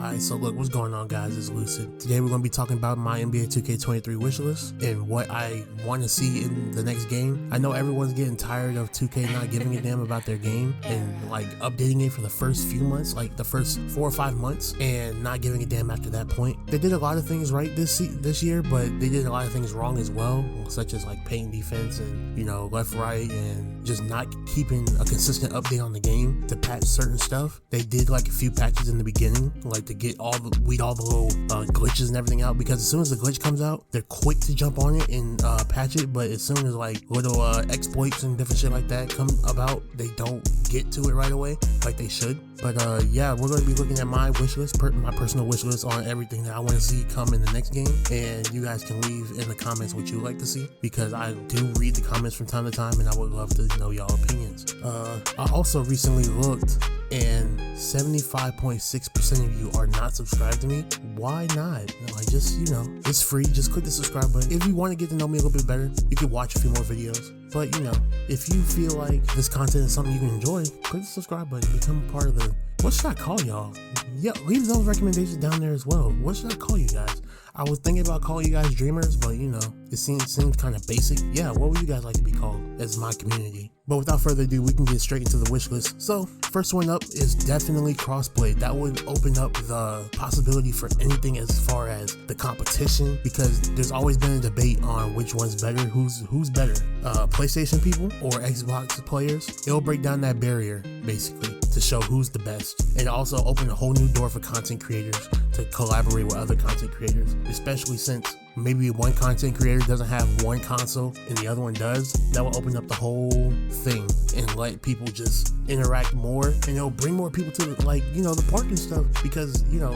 Alright, so look, what's going on, guys? It's Lucid. Today we're going to be talking about my NBA 2K23 wishlist and what I want to see in the next game. I know everyone's getting tired of 2K not giving a damn about their game and like updating it for the first few months, like the first 4 or 5 months, and not giving a damn after that point. They did a lot of things right this year, but they did a lot of things wrong as well, such as like paint defense and, you know, left, right, and just not keeping a consistent update on the game to patch certain stuff. They did like a few patches in the beginning, like to get weed all the little glitches and everything out, because as soon as the glitch comes out, they're quick to jump on it and patch it, but as soon as like little exploits and different shit like that come about, they don't get to it right away like they should. But yeah, we're going to be looking at my wish list, my personal wish list on everything that I want to see come in the next game, and you guys can leave in the comments what you would like to see, because I do read the comments from time to time and I would love to know y'all opinions. I also recently looked and 75.6% of you are not subscribed to me. Why not? Like, just, you know, it's free. Just click the subscribe button. If you want to get to know me a little bit better, you can watch a few more videos. But, you know, if you feel like this content is something you can enjoy, click the subscribe button. Become part of the... What should I call y'all? Yeah, leave those recommendations down there as well. What should I call you guys? I was thinking about calling you guys dreamers, but, you know, it seems kind of basic. Yeah, what would you guys like to be called as my community? But without further ado, we can get straight into the wish list. So, first one up is definitely Crossplay. That would open up the possibility for anything as far as the competition, because there's always been a debate on which one's better, who's better, PlayStation people or Xbox players. It'll break down that barrier, basically, to show who's the best. And also open a whole new door for content creators to collaborate with other content creators, especially since maybe one content creator doesn't have one console and the other one does. That will open up the whole thing and let people just interact more, and it'll bring more people to, like, you know, the park and stuff, because, you know,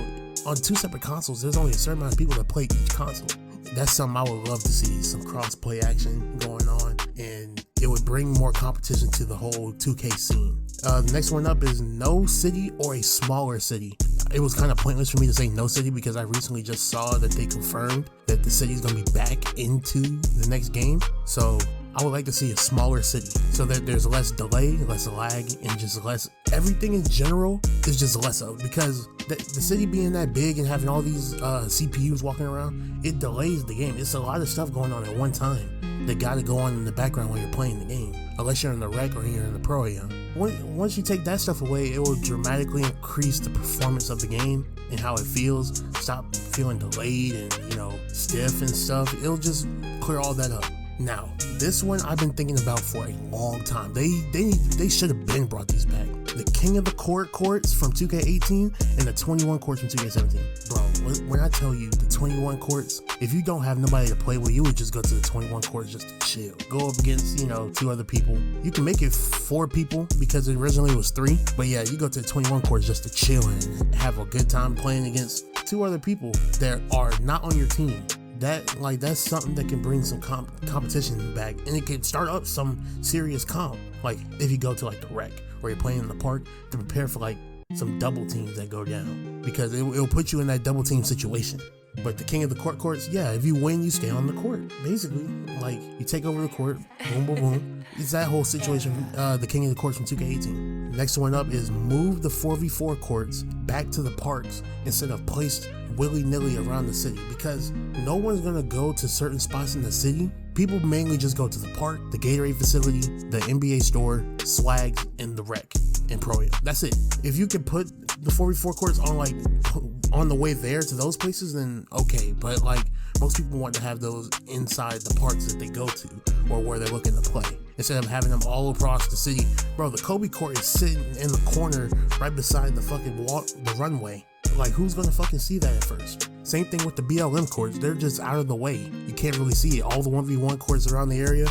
on 2 separate consoles, there's only a certain amount of people that play each console. That's something I would love to see, some cross-play action going on, and it would bring more competition to the whole 2K scene. The next one up is no city or a smaller city. It was kind of pointless for me to say no city, because I recently just saw that they confirmed that the city is going to be back into the next game. So I would like to see a smaller city so that there's less delay, less lag, and just less, everything in general is just less of, because the city being that big and having all these CPUs walking around, it delays the game. It's a lot of stuff going on at one time that got to go on in the background while you're playing the game, unless you're in the rec or you're in the pro. Once you take that stuff away, it will dramatically increase the performance of the game and how it feels. Stop feeling delayed and, you know, stiff and stuff. It'll just clear all that up. Now, this one I've been thinking about for a long time. They should have been brought these back. The King of the Courts from 2K18 and the 21 courts from 2K17. Bro, when I tell you the 21 courts, if you don't have nobody to play with, you would just go to the 21 courts just to chill. Go up against, you know, 2 other people. You can make it 4 people because originally it was 3. But yeah, you go to the 21 courts just to chill and have a good time playing against 2 other people that are not on your team. That's something that can bring some competition back, and it can start up some serious comp. Like if you go to like the rec or you're playing in the park, to prepare for like some double teams that go down, because it'll put you in that double team situation. But the King of the Courts, yeah, if you win, you stay on the court. Basically, like, you take over the court, boom, boom, boom. It's that whole situation from the King of the Courts from 2K18. Next one up is move the 4v4 courts back to the parks instead of placed willy-nilly around the city, because no one's gonna go to certain spots in the city. People mainly just go to the park, the Gatorade facility, the NBA store, Swags, and the rec and Pro. That's it. If you can put the 4v4 courts on the way there to those places, then okay. But like, most people want to have those inside the parks that they go to or where they're looking to play, instead of having them all across the city. Bro, the Kobe court is sitting in the corner right beside the fucking the runway. Like, who's gonna fucking see that at first? Same thing with the BLM courts. They're just out of the way. You can't really see it. All the 1v1 courts around the area,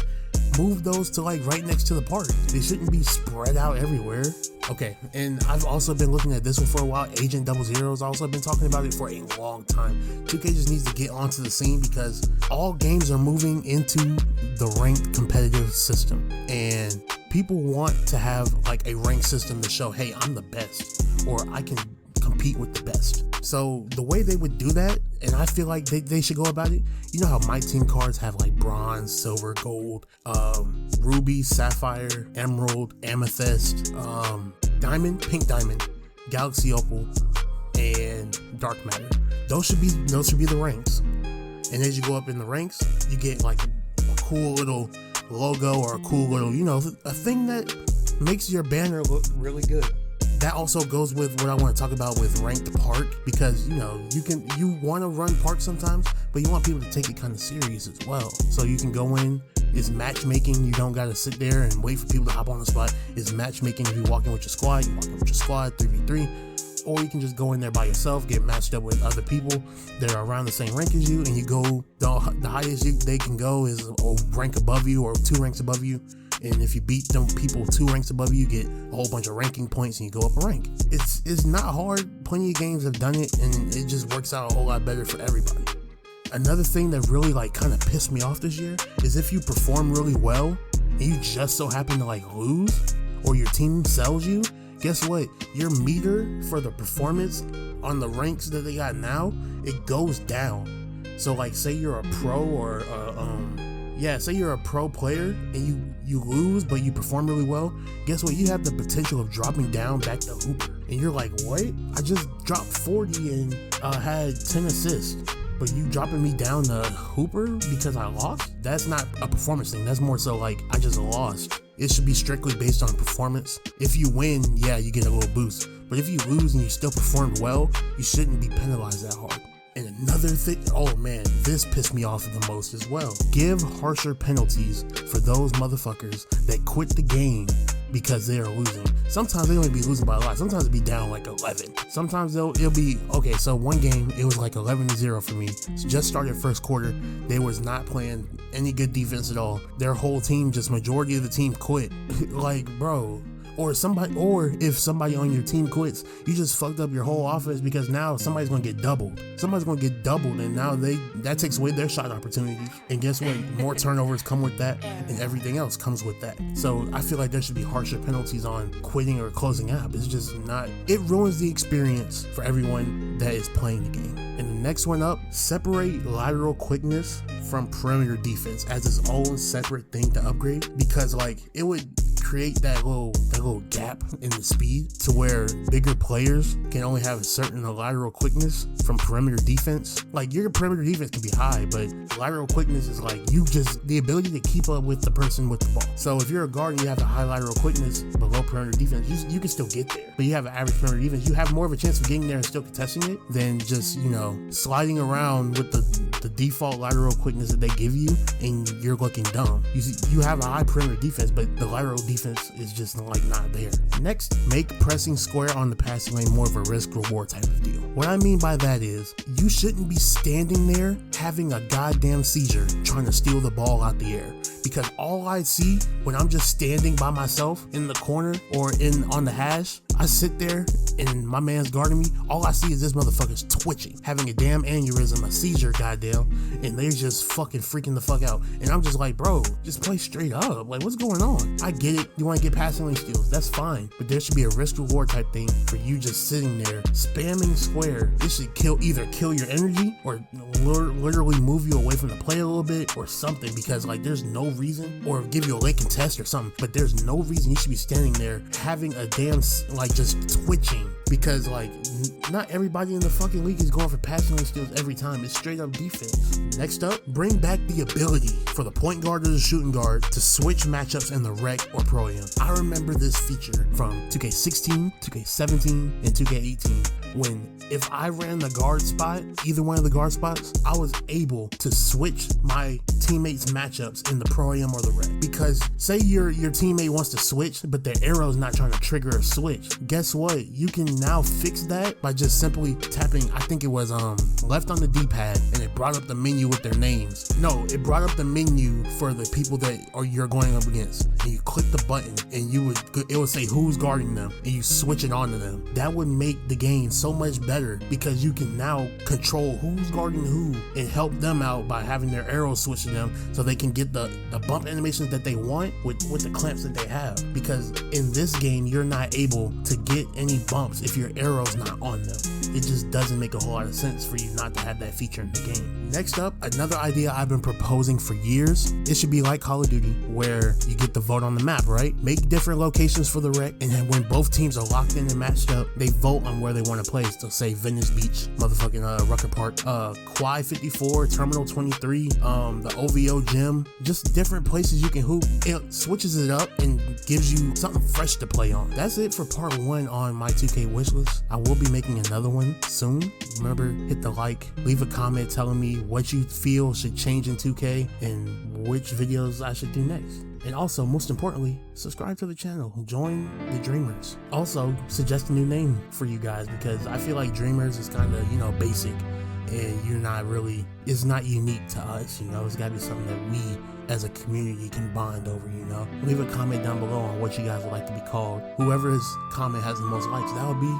move those to like right next to the park. They shouldn't be spread out everywhere. Okay, and I've also been looking at this one for a while. Agent 00's also been talking about it for a long time. 2K just needs to get onto the scene, because all games are moving into the ranked competitive system, and people want to have like a ranked system to show, hey, I'm the best, or I can compete with the best. So the way they would do that, and I feel like they should go about it, you know how my team cards have like bronze, silver, gold, ruby, sapphire, emerald, amethyst, diamond, pink diamond, galaxy opal, and dark matter. Those should be the ranks. And as you go up in the ranks, you get like a cool little logo or a cool little, you know, a thing that makes your banner look really good. That also goes with what I want to talk about with ranked park, because you know you want to run park sometimes, but you want people to take it kind of serious as well. So you can go in. It's matchmaking. You don't gotta sit there and wait for people to hop on the spot. It's matchmaking. If you walk in with your squad, you walk in with your squad 3v3, or you can just go in there by yourself, get matched up with other people that are around the same rank as you, and you go the highest they can go is a rank above you or 2 ranks above you. And if you beat them people 2 ranks above you, get a whole bunch of ranking points and you go up a rank. It's not hard. Plenty of games have done it, and it just works out a whole lot better for everybody. Another thing that really like kind of pissed me off this year is if you perform really well and you just so happen to like lose, or your team sells you, guess what? Your meter for the performance on the ranks that they got now, it goes down. So like say you're a pro or say you're a pro player and you lose but you perform really well, guess what? You have the potential of dropping down back to Hooper. And you're like, what? I just dropped 40 and had 10 assists. But you dropping me down to Hooper because I lost? That's not a performance thing. That's more so like I just lost. It should be strictly based on performance. If you win, yeah, you get a little boost. But if you lose and you still performed well, you shouldn't be penalized that hard. And another thing, oh man, this pissed me off the most as well. Give harsher penalties for those motherfuckers that quit the game because they are losing. Sometimes they don't even be losing by a lot. Sometimes it'll be down like 11. Sometimes it'll be, okay, so one game, it was like 11-0 for me. So just started first quarter. They was not playing any good defense at all. Their whole team, just majority of the team quit. Like, bro. Or if somebody on your team quits, you just fucked up your whole offense because now somebody's gonna get doubled. And now that takes away their shot opportunities. And guess what? More turnovers come with that, and everything else comes with that. So I feel like there should be harsher penalties on quitting or closing out. It's just not. It ruins the experience for everyone that is playing the game. And the next one up, separate lateral quickness from perimeter defense as its own separate thing to upgrade, because like it would create that little gap in the speed to where bigger players can only have a certain lateral quickness from perimeter defense. Like your perimeter defense can be high, but lateral quickness is like the ability to keep up with the person with the ball. So if you're a guard and you have a high lateral quickness but low perimeter defense, you can still get there. But you have an average perimeter defense, you have more of a chance of getting there and still contesting it than just, sliding around with the default lateral quickness that they give you and you're looking dumb. You have a high perimeter defense, but the lateral defense is just like not there. Next, make pressing square on the passing lane more of a risk reward type of deal. What I mean by that is you shouldn't be standing there having a goddamn seizure trying to steal the ball out the air, because all I see when I'm just standing by myself in the corner or on the hash, I sit there and my man's guarding me, all I see is this motherfucker's twitching, having a damn aneurysm, a seizure, goddamn, and they're just fucking freaking the fuck out. And I'm just like, bro, just play straight up. Like, what's going on? I get it. You want to get passing lane steals. That's fine. But there should be a risk reward type thing for you just sitting there spamming square. This should either kill your energy or literally move you away from the play a little bit or something, because like there's no reason, or give you a late contest or something, but there's no reason you should be standing there having a damn like just twitching, because like not everybody in the fucking league is going for passing lane steals every time. It's straight up defense. Next up, bring back the ability for the point guard or the shooting guard to switch matchups in the rec or pro am. I remember this feature from 2K16, 2K17, and 2K18 when if I ran the guard spot, either one of the guard spots, I was able to switch my teammates' matchups in the pro am or the rec. Because say your teammate wants to switch, but their arrow's not trying to trigger a switch. Guess what? You can now fix that by just simply tapping, I think it was left on the D-pad, and it brought up the menu with their names. No, it brought up the menu for the people that you're going up against. And you click the button and it would say who's guarding them, and you switch it on to them. That would make the game so much better, because you can now control who's guarding who and help them out by having their arrows switched to them so they can get the bump animations that they want with the clamps that they have. Because in this game, you're not able to get any bumps if your arrow's not on them. it just doesn't make a whole lot of sense for you not to have that feature in the game. Next up, another idea I've been proposing for years. It should be like Call of Duty, where you get to vote on the map, right? Make different locations for the wreck, and then when both teams are locked in and matched up, they vote on where they want to play. So say Venice Beach, motherfucking Rucker Park, Quai 54, Terminal 23, the OVO Gym, just different places you can hoop. It switches it up and gives you something fresh to play on. That's it for part 1 on my 2K wishlist. I will be making another one soon. Remember, hit the like, leave a comment telling me what you feel should change in 2K and which videos I should do next. And also, most importantly, subscribe to the channel, join the Dreamers. Also, suggest a new name for you guys, because I feel like Dreamers is kind of, you know, basic, and you're not really, it's not unique to us, you know. It's gotta be something that we as a community can bond over, you know. Leave a comment down below on what you guys would like to be called. Whoever's comment has the most likes, that would be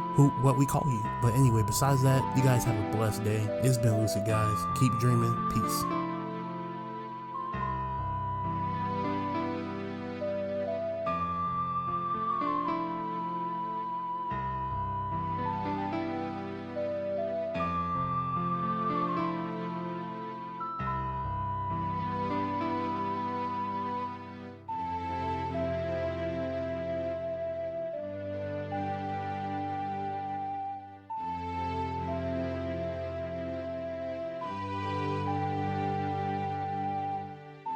what we call you. But anyway, besides that, you guys have a blessed day. It's been Lucid, guys. Keep dreaming. Peace.